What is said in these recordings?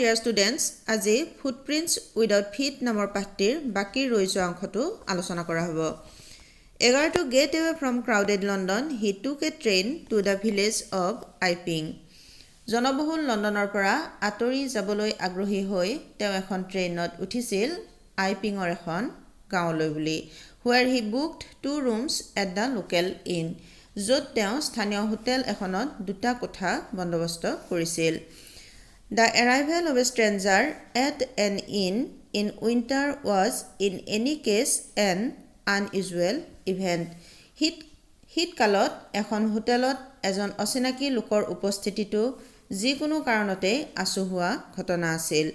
dear students, আজি footprints without feet নামৰ পাঠটিৰ বাকি ৰৈ যোৱা অংশটো আলোচনা কৰা হ'ব। Eager to get away from crowded London, he took a train to the village of Iping. জনবহুল লণ্ডনৰ পৰা আঁতৰি যাবলৈ আগ্ৰহী হৈ তেওঁ এখন ট্ৰেইনত উঠিছিল আইপিঙৰ এখন গাঁৱলৈ বুলি, where he booked 2 rooms at the local inn. য'ত তেওঁ স্থানীয় হোটেল এখনত 2টা কোঠা বন্দোবস্ত কৰিছিল। The arrival of a stranger at an inn in winter was in any case an unusual event. শীতকালত এখন হোটেলত এজন অচিনাকি লোকৰ উপস্থিতিটো যিকোনো কাৰণতে আচহুৱা ঘটনা আছিল।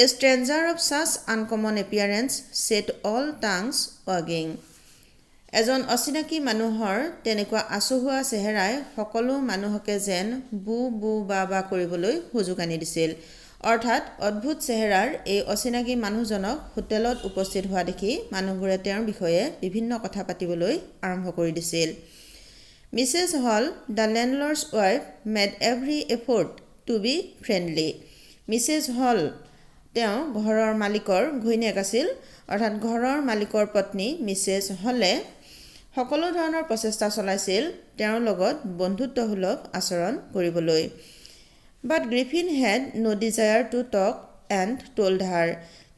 A stranger of such uncommon appearance set all tongues wagging. এজন অচিনাকি মানুহৰ তেনেকুৱা আচহুৱা চেহেৰাই সকলো মানুহকে যেন বু বু বা বা কৰিবলৈ সুযোগ আনি দিছিল। অৰ্থাৎ অদ্ভুত চেহেৰাৰ এই অচিনাকি মানুহজনক হোটেলত উপস্থিত হোৱা দেখি মানুহবোৰে তেওঁৰ বিষয়ে বিভিন্ন কথা পাতিবলৈ আৰম্ভ কৰি দিছিল। Mrs. Hall, the landlord's wife, made every effort to be friendly. Mrs. Hall তেওঁ ঘৰৰ মালিকৰ ঘৈণীয়েক আছিল, অৰ্থাৎ ঘৰৰ মালিকৰ পত্নী মিছেছ হলে সকলো ধৰণৰ প্ৰচেষ্টা চলাইছিল তেওঁৰ লগত বন্ধুত্বসুলভ আচৰণ কৰিবলৈ। But Griffin had no desire to talk and told her.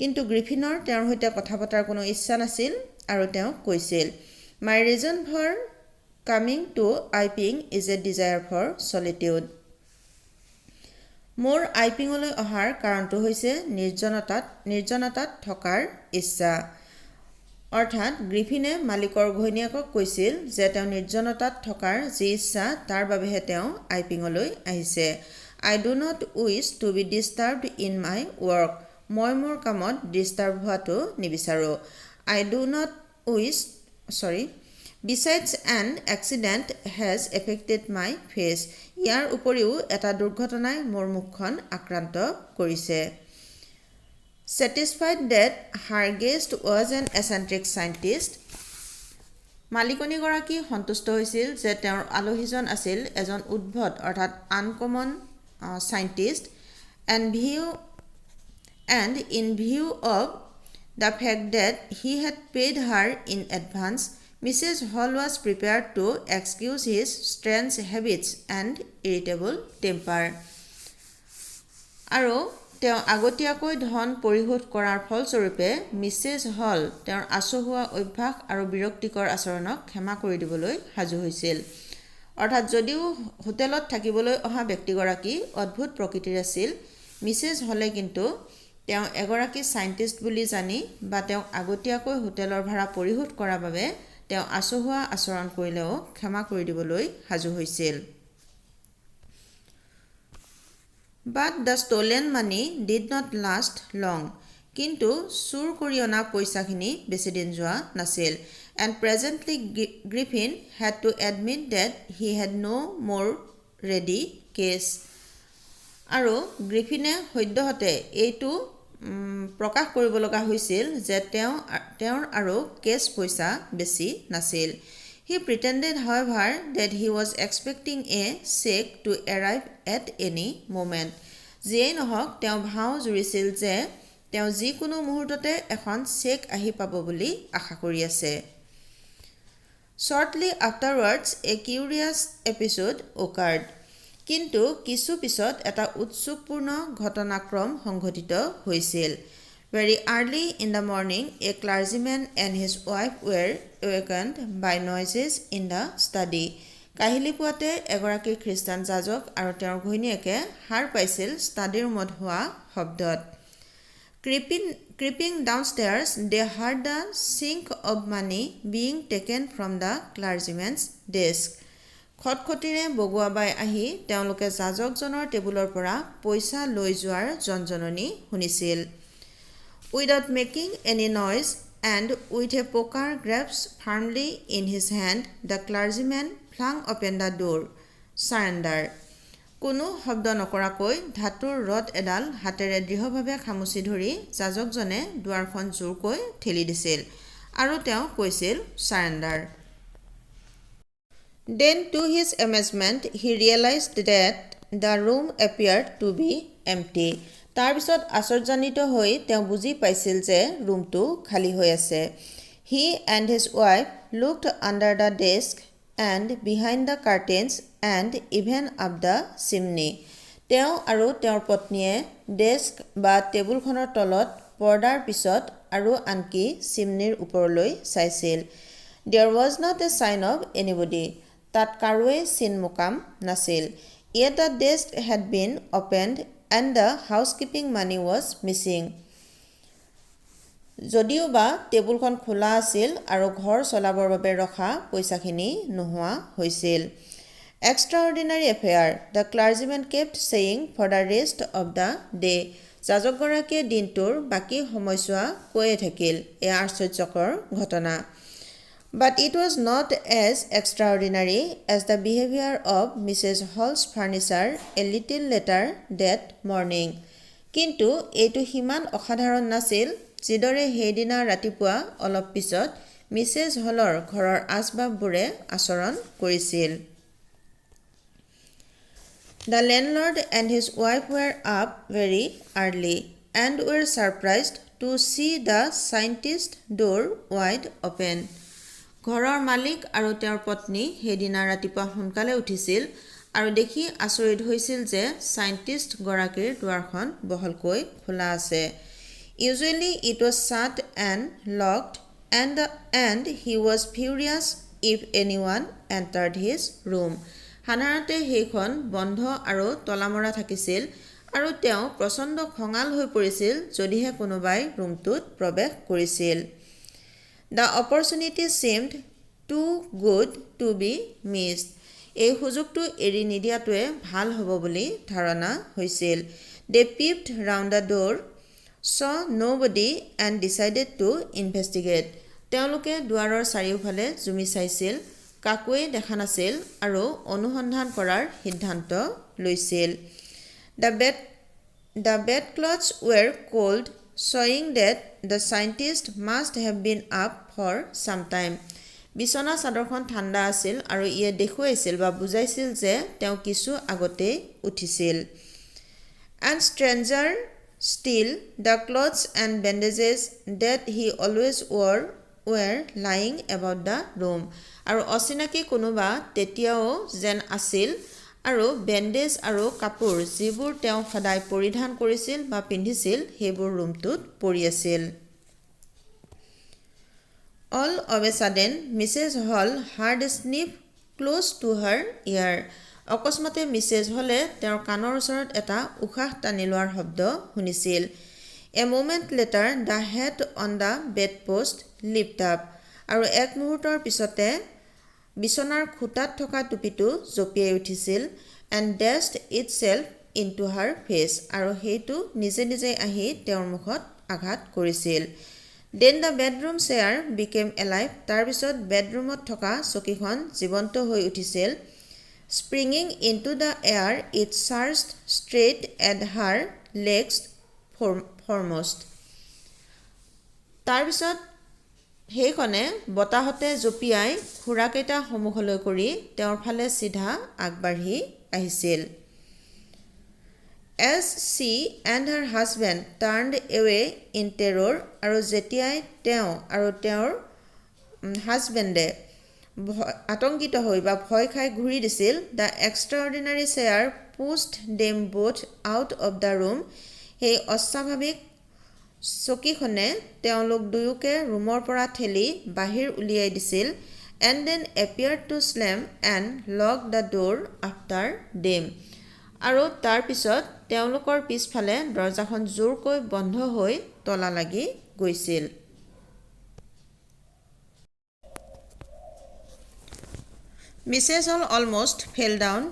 কিন্তু গ্ৰিফিনৰ তেওঁৰ সৈতে কথা পতাৰ কোনো ইচ্ছা নাছিল আৰু তেওঁ কৈছিল, My reason for coming to Iping is a desire for solitude. মোৰ আইপিঙলৈ অহাৰ কাৰণটো হৈছে নিৰ্জনতাত থকাৰ ইচ্ছা। অৰ্থাৎ গ্ৰিফিনে মালিকৰ ঘৈণীয়েকক কৈছিল যে তেওঁ নিৰ্জনতাত থকাৰ যি ইচ্ছা তাৰ বাবেহে তেওঁ আইপিঙলৈ আহিছে। I do not wish to be disturbed in my work. মই মোৰ কামত ডিষ্টাৰ্ব হোৱাটো নিবিচাৰোঁ। Besides, an accident has affected my face. ইয়াৰ উপৰিও এটা দুৰ্ঘটনাই মোৰ মুখখন আক্ৰান্ত কৰিছে। Satisfied that her guest was an eccentric scientist. মালিকনীগৰাকী সন্তুষ্ট হৈছিল যে তেওঁৰ আলহীজন আছিল এজন উদ্ভট অৰ্থাৎ uncommon scientist, and in view of the fact that he had paid her in advance, Mrs. Hall was prepared to excuse his strange habits and irritable temper. আৰু তেওঁ আগতীয়াকৈ ধন পৰিশোধ কৰাৰ ফলস্বৰূপে মিছেছ হল তেওঁৰ আচহুৱা অভ্যাস আৰু বিৰক্তিকৰ আচৰণক ক্ষমা কৰি দিবলৈ সাজু হৈছিল। অৰ্থাৎ যদিও হোটেলত থাকিবলৈ অহা ব্যক্তিগৰাকী অদ্ভুত প্ৰকৃতিৰ আছিল, মিছেছ হলে কিন্তু তেওঁ এগৰাকী চাইণ্টিষ্ট বুলি জানি বা তেওঁক আগতীয়াকৈ হোটেলৰ ভাড়া পৰিশোধ কৰাৰ বাবে তেওঁ আচহুৱা আচৰণ কৰিলেও ক্ষমা কৰি দিবলৈ সাজু হৈছিল। But the stolen money did not last long. কিন্তু চুৰ কৰি অনা পইচাখিনি বেছিদিন যোৱা নাছিল। And presently Griffin had to admit that he had no more ready cash. আৰু গ্ৰিফিনে সদ্যহতে এইটো প্ৰকাশ কৰিব লগা হৈছিল যে তেওঁৰ আৰু কেছ পইচা বেছি নাছিল। He pretended, however, that he was expecting a check to arrive at any moment. যিয়েই নহওক তেওঁ ভাও জুৰিছিল যে তেওঁ যিকোনো মুহূৰ্ততে এখন চেক আহি পাব বুলি আশা কৰি আছে। Shortly afterwards, a curious episode occurred. কিন্তু কিছু পিছত এটা উৎসুকপূৰ্ণ ঘটনাক্ৰম সংঘটিত হৈছিল। Very early in the morning, a clergyman and his wife were awakened by noises in the study. কাহিলী পুৱাতে এগৰাকী খ্ৰীষ্টান যাজক আৰু তেওঁৰ ঘৈণীয়েকে সাৰ পাইছিল ষ্টাডি ৰুমত হোৱা শব্দত। Creeping downstairs, they heard the chink of money being taken from the clergyman's desk. খটখটিৰে বগুৱাবাই আহি তেওঁলোকে যাজকজনৰ টেবুলৰ পৰা পইচা লৈ যোৱাৰ জনজননী শুনিছিল। Without making any noise and with a poker grasped firmly in his hand, the clergyman flung open the door. Surrender. কোনো শব্দ নকৰাকৈ ধাতুৰ ৰড এডাল হাতেৰে দৃঢ়ভাৱে খামুচি ধৰি যাজকজনে দুৱাৰখন জোৰকৈ ঠেলি দিছিল আৰু তেওঁ কৈছিল সাৰেণ্ডাৰ। Then to his amazement he realized that the room appeared to be empty. তাৰ পিছত আশ্চৰ্যান্বিত হৈ তেওঁ বুজি পাইছিল যে ৰুমটো খালী হৈ আছে। He and his wife looked under the desk and behind the curtains and even up the chimney. তেওঁ আৰু তেওঁৰ পত্নীয়ে ডেস্ক বা টেবুলখনৰ তলত, পৰ্দাৰ পিছত আৰু আনকি চিমনিৰ ওপৰলৈ চাইছিল। There was not a sign of anybody. তাত কাৰোৱে চিন মোকাম নাছিল। Yet the desk had been opened and the housekeeping money was missing. যদিও বা টেবুলখন খোলা আছিল আৰু ঘৰ চলাবৰ বাবে ৰখা পইচাখিনি নোহোৱা হৈছিল। Extraordinary affair, the clergyman kept saying for the rest of the day. যাজকগৰাকীয়ে দিনটোৰ বাকী সময়ছোৱা কৈয়ে থাকিল, এয়া আশ্চৰ্যকৰ ঘটনা। But it was not as extraordinary as the behavior of Mrs. Hall's furniture a little later that morning. কিন্তু এইটো সিমান অসাধাৰণ নাছিল যিদৰে সেইদিনা ৰাতিপুৱা অলপ পিছত মিছেছ হলৰ ঘৰৰ আচবাববোৰে আচৰণ কৰিছিল। The landlord and his wife were up very early and were surprised to see the scientist's door wide open. ঘৰৰ মালিক আৰু তেওঁৰ পত্নী সেইদিনা ৰাতিপুৱা সোনকালে উঠিছিল আৰু দেখি আচৰিত হৈছিল যে চাইণ্টিষ্ট গৰাকীৰ দুৱাৰখন বহলকৈ খোলা আছে। Usually it was shut and locked and he was furious if anyone entered his room. সাধাৰণতে সেইখন বন্ধ আৰু তলামৰা থাকিছিল আৰু তেওঁ প্ৰচণ্ড খঙাল হৈ পৰিছিল যদিহে কোনোবাই ৰুমটোত প্ৰৱেশ কৰিছিল। The opportunity seemed too good to be missed. এই সুযোগটো এৰি নিদিয়াটোৱে ভাল হ'ব বুলি ধাৰণা হৈছিল। They peeped round the door, saw nobody and decided to investigate. তেওঁলোকে দুৱাৰৰ চাৰিওফালে জুমি চাইছিল, কাকোৱে দেখা নাছিল আৰু অনুসন্ধান কৰাৰ সিদ্ধান্ত লৈছিল। The bedclothes were cold, showing that the scientist must have been up for some time. বিছনা চাদৰখন ঠাণ্ডা আছিল আৰু ইয়ে দেখুৱাইছিল বা বুজাইছিল যে তেওঁ কিছু আগতেই উঠিছিল। And stranger still, the clothes and bandages that he always wore were lying about the room. আৰু অচিনাকি কোনোবা তেতিয়াও যেন আছিল আৰু বেণ্ডেজ আৰু কাপোৰ যিবোৰ তেওঁ সদায় পৰিধান কৰিছিল বা পিন্ধিছিল সেইবোৰ ৰুমটোত পৰি আছিল। All of a sudden, Mrs. Hall heard a sniff close to her ear. অকস্মাতে মিছেছ হলে তেওঁৰ কাণৰ ওচৰত এটা উশাহ টানি লোৱাৰ শব্দ শুনিছিল। A moment later, the head on the bedpost leaped up. আৰু এক মুহূৰ্তৰ পিছতে বিছনাৰ খুটাত থকা টুপিটো জঁপিয়াই উঠিছিল and dashed itself into her face. আৰু সেইটো নিজে নিজে আহি তেওঁৰ মুখত আঘাত কৰিছিল। Then the bedroom chair became alive. তাৰপিছত বেডৰুমত থকা চকীখন জীৱন্ত হৈ উঠিছিল। Springing into the air, it surged straight at her legs foremost. তাৰপিছত সেইখনে বতাহতে জঁপিয়াই খুৰাকেইটা সন্মুখলৈ কৰি তেওঁৰ ফালে চিধা আগবাঢ়ি আহিছিল। As she and her husband turned away in terror, আৰু যেতিয়াই তেওঁ আৰু তেওঁৰ হাজবেণ্ডে আতংকিত হৈ বা ভয় খাই ঘূৰি দিছিল, the extraordinary chair pushed them both out of the room. সেই অস্বাভাৱিক চকীখনে তেওঁলোক দুয়োকে ৰুমৰ পৰা ঠেলি বাহিৰ উলিয়াই দিছিল and then appeared to slam and lock the door after them. আৰু তাৰ পিছত তেওঁলোকৰ পিছফালে দৰজাখন জোৰকৈ বন্ধ হৈ তলা লাগি গৈছিল। Mrs. Hall almost fell down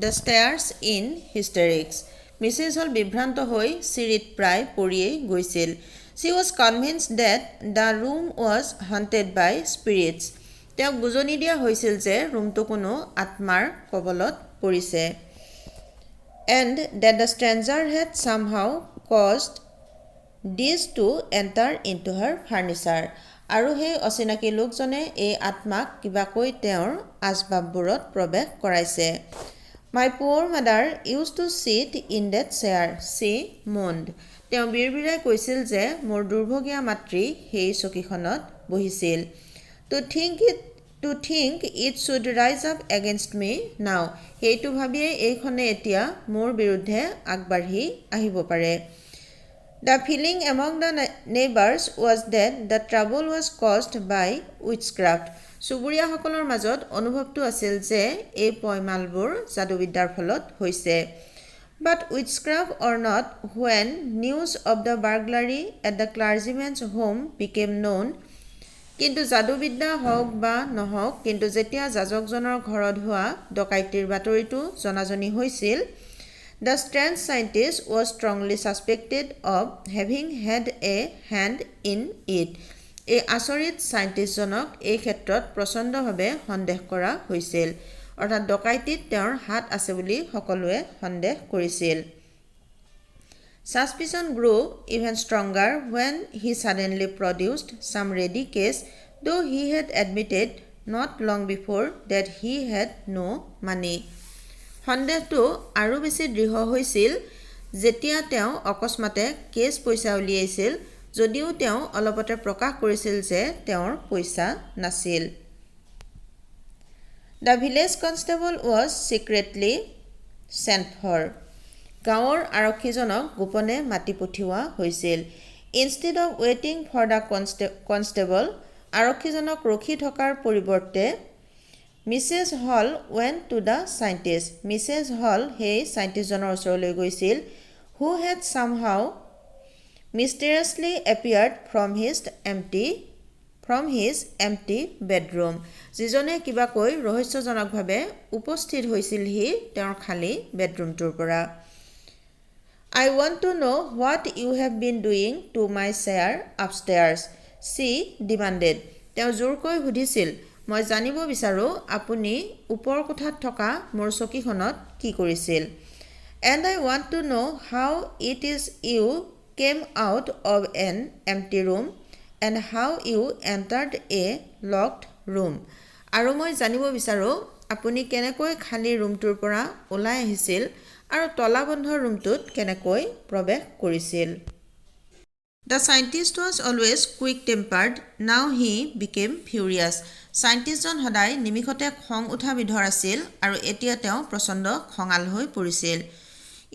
the stairs in hysterics. Mrs. Hall বিভ্ৰান্ত হৈ চিৰিত প্ৰায় পৰিয়েই গৈছিল। She was convinced that the room was haunted by spirits. তেওঁক বুজনি দিয়া হৈছিল যে ৰুমটো কোনো আত্মাৰ কবলত পৰিছে। And that the stranger had somehow caused this to enter into her furniture. আৰু সেই অচিনাকি লোকজনে এই আত্মাক কিবাকৈ তেওঁৰ আচবাববোৰত প্ৰৱেশ কৰাইছে। My poor mother used to sit in that chair, she moaned. তেওঁ বিৰবিৰাই কৈছিল যে মোৰ দুৰ্ভগীয়া মাতৃ সেই চকীখনত বহিছিল। To think it should rise up against me now. সেইটো ভাবিয়ে এইখনে এতিয়া মোৰ বিৰুদ্ধে আগবাঢ়ি আহিব পাৰে। The feeling among the neighbors was that the trouble was caused by witchcraft. চুবুৰীয়াসকলৰ মাজত অনুভৱটো আছিল যে এই পয়মালবোৰ যাদুবিদ্যাৰ ফলত হৈছে। But witchcraft or not, when news of the burglary at the clergyman's home became known, কিন্তু যাদুবিদ্যা হওক বা নহওক, কিন্তু যেতিয়া যাজকজনৰ ঘৰত হোৱা ডকাইতিৰ বাতৰিটো জনাজনি হৈছিল, the strange scientist was strongly suspected of having had a hand in it. এই আচৰিত চাইণ্টিষ্টজনক এই ক্ষেত্ৰত প্ৰচণ্ডভাৱে সন্দেহ কৰা হৈছিল, অৰ্থাৎ ডকাইতিত তেওঁৰ হাত আছে বুলি সকলোৱে সন্দেহ কৰিছিল। Suspicion grew even stronger when he suddenly produced some ready case, though he had admitted not long before that he had no money. সন্দেহটো আৰু বেছি দৃঢ় হৈছিল যেতিয়া তেওঁ অকস্মাতে কেছ পইচা উলিয়াইছিল, যদিও তেওঁ অলপতে প্ৰকাশ কৰিছিল যে তেওঁৰ পইচা নাছিল। The village constable was secretly sent for. গাঁৱৰ আৰক্ষীজনক গোপনে মাতি পঠিওৱা হৈছিল। Instead of waiting for the constable, আৰক্ষীজনক ৰখি থকাৰ পৰিৱৰ্তে Mrs. Hall went to the scientist. Mrs. Hall সেই চাইণ্টিষ্টজনৰ ওচৰলৈ গৈছিল, who had somehow mysteriously appeared from his empty bedroom. যিজনে কিবাকৈ ৰহস্যজনকভাৱে উপস্থিত হৈছিলহি তেওঁৰ খালী বেডৰুমটোৰ পৰা। I want to know what you have been doing to my chair upstairs, she demanded. তেওঁ জোৰকৈ সুধিছিল, মই জানিব বিচাৰোঁ আপুনি ওপৰ কোঠাত থকা মোৰ চকীখনত কি কৰিছিল। And I want to know how it is you came out of an empty room and how you entered a locked room. আৰু মই জানিব বিচাৰোঁ আপুনি কেনেকৈ খালী ৰুমটোৰ পৰা ওলাই আহিছিল আৰু তলাবন্ধ ৰুমটোত কেনেকৈ প্ৰৱেশ কৰিছিল। The scientist was always quick-tempered. Now he became furious. চাইণ্টিষ্টজন সদায় নিমিষতে খং উঠা বিধৰ আছিল আৰু এতিয়া তেওঁ প্ৰচণ্ড খঙাল হৈ পৰিছিল।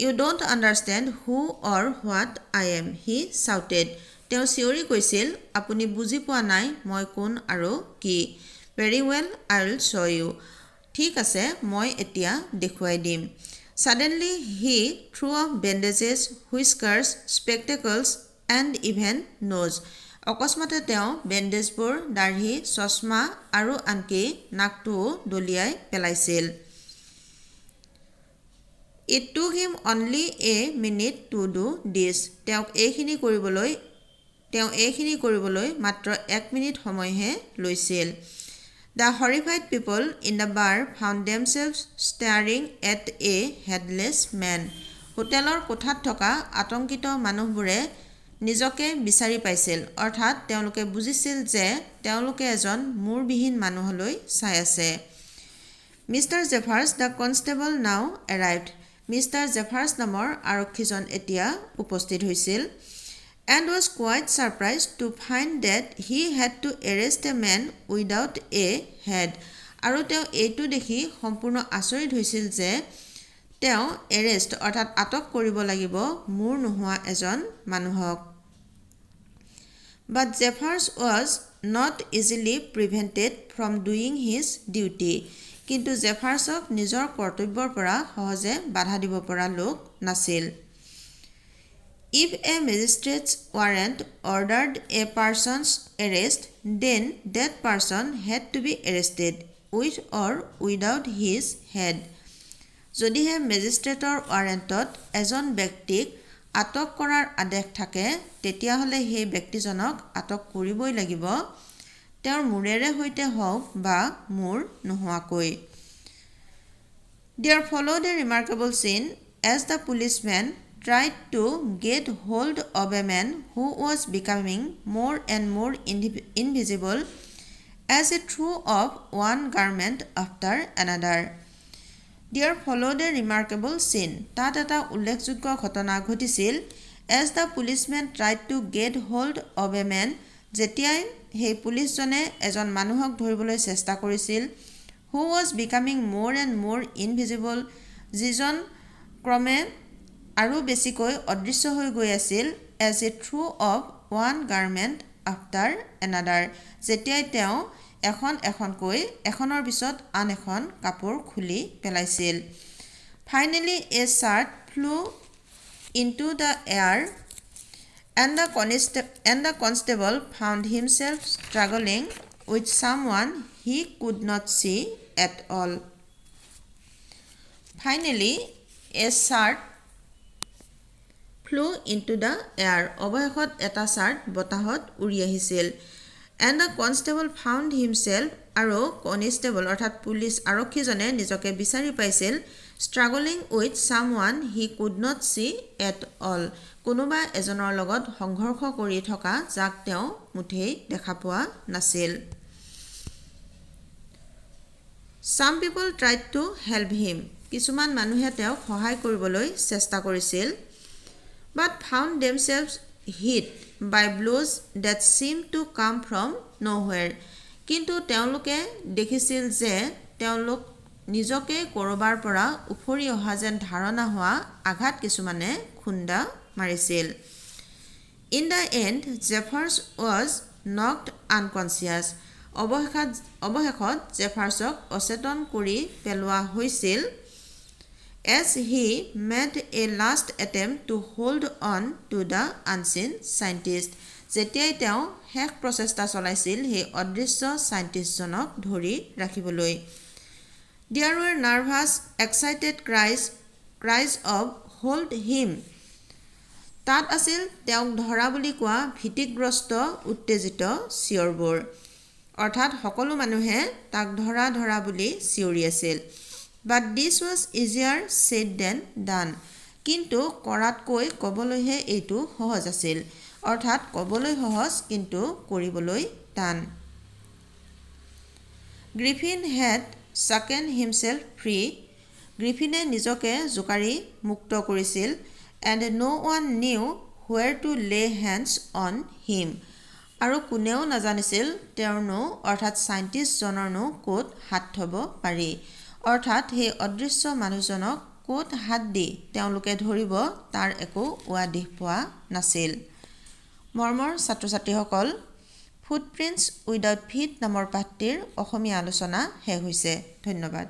You don't understand who or what I am, he shouted. তেওঁ চিঞৰি কৈছিল, আপুনি বুজি পোৱা নাই মই কোন আৰু কি। Very well, I will show you. ঠিক আছে, মই এতিয়া দেখুৱাই দিম। Suddenly he threw off bandages, whiskers, spectacles and even nose. অকস্মাতে তেওঁ বেণ্ডেজবোৰ, দাঢ়ি, চশমা আৰু আনকি নাকটোও দলিয়াই পেলাইছিল। It took him only a minute to do this. তেওঁ এইখিনি কৰিবলৈ মাত্ৰ 1 মিনিট সময়হে লৈছিল। The horrified people in the bar found themselves staring at a headless man. হোটেলৰ কোঠাত থকা আতংকিত মানুহবোৰে নিজকে বিচাৰি পাইছিল, অৰ্থাৎ তেওঁলোকে বুজিছিল যে তেওঁলোকে এজন মূৰবিহীন মানুহলৈ চাই আছে। Mr. Jeffers, the constable, now arrived. Mr. Jeffers নামৰ আৰক্ষীজন এতিয়া উপস্থিত হৈছিল, and was quite surprised to find that he had to arrest a man without a head. আৰু তেওঁ এইটো দেখি সম্পূৰ্ণ আচৰিত হৈছিল যে তেওঁ এৰেষ্ট অৰ্থাৎ আটক কৰিব লাগিব মূৰ নোহোৱা এজন মানুহক। But Jeffers was not easily prevented from doing his duty. কিন্তু জেফাৰ্ছক নিজৰ কৰ্তব্যৰ পৰা সহজে বাধা দিব পৰা লোক নাছিল। If a magistrate's warrant ordered a person's arrest, then that person had to be arrested with or without his head. যদিহে মেজিষ্ট্ৰেটৰ ৱাৰেণ্টত এজন ব্যক্তিক আটক কৰাৰ আদেশ থাকে, তেতিয়াহ'লে সেই ব্যক্তিজনক আটক কৰিবই লাগিব, তেওঁৰ মূৰেৰে সৈতে হওক বা মূৰ নোহোৱাকৈ। There followed a remarkable scene as the policeman tried to get hold of a man who was becoming more and more invisible as he threw off one garment after another. There followed a remarkable scene. তাত এটা উল্লেখযোগ্য ঘটনা ঘটিছিল. As the policeman tried to get hold of a man, যেতিয়াই সেই পুলিচজনে এজন মানুহক ধৰিবলৈ চেষ্টা কৰিছিল, who was becoming more and more invisible, যিজন ক্ৰমে আৰু বেছিকৈ অদৃশ্য হৈ গৈ আছিল, as he threw off one garment after another, যেতিয়াই তেওঁ এখনকৈ এখনৰ পিছত আন এখন কাপোৰ খুলি পেলাইছিল. Finally, a shirt flew into the air and the constable found himself struggling with someone he could not see at all. Finally, a shirt flew into the air. অৱশেষত এটা চাৰ্ট বতাহত উৰি আহিছিল. And the constable found himself, আৰু constable অৰ্থাৎ police আৰক্ষীজনে নিজকে বিচাৰি পাইছিল, struggling with someone he could not see at all, কোনোবা এজনৰ লগত সংঘৰ্ষ কৰি থকা যাক তেওঁ মুঠেই দেখা পোৱা নাছিল. Some people tried to help him. কিছুমান মানুহে তেওঁক সহায় কৰিবলৈ চেষ্টা কৰিছিল, but found themselves hit by blows that seemed to come from nowhere. কিন্তু তেওঁলোকে দেখিছিল যে তেওঁলোক নিজকে কৰবাৰ পৰা উফৰি অহা যেন ধাৰণা হোৱা আঘাত কিছুমানে খুন্দা মাৰিছিল. In the end, Jeffers was knocked unconscious. অৱশেষত জেফাৰ্ছক অচেতন কৰি পেলোৱা হৈছিল, as he made a last attempt to hold on to the unseen scientist. যেতিয়াই তেওঁ শেষ প্ৰচেষ্টা চলাইছিল সেই অদৃশ্য চাইণ্টিষ্টজনক ধৰি ৰাখিবলৈ. There were nervous, excited cries of hold him. তাত আছিল তেওঁক ধৰা বুলি কোৱা ভীতিগ্ৰস্ত উত্তেজিত চিঞৰবোৰ. অৰ্থাৎ সকলো মানুহে তাক ধৰা বুলি চিঞৰি আছিল. But this was easier said than done. কিন্তু কৰাতকৈ ক'বলৈহে এইটো সহজ আছিল. অৰ্থাৎ ক'বলৈ সহজ কিন্তু কৰিবলৈ টান. Griffin had shaken himself free. গ্ৰিফিনে নিজকে জোকাৰি মুক্ত কৰিছিল. And no one knew where to lay hands on him. আৰু কোনেও নাজানিছিল তেওঁৰনো অৰ্থাৎ চাইণ্টিষ্টজনৰনো ক'ত হাত থ'ব পাৰি. অৰ্থাৎ সেই অদৃশ্য মানুহজনক ক'ত হাত দি তেওঁলোকে ধৰিব তাৰ একো উৱাদিহ পোৱা নাছিল. মৰমৰ ছাত্ৰ ছাত্ৰীসকল, ফুটপ্ৰিণ্টছ উইদাউট ফিট নামৰ পাঠটিৰ অসমীয়া আলোচনা শেষ হৈছে. ধন্যবাদ.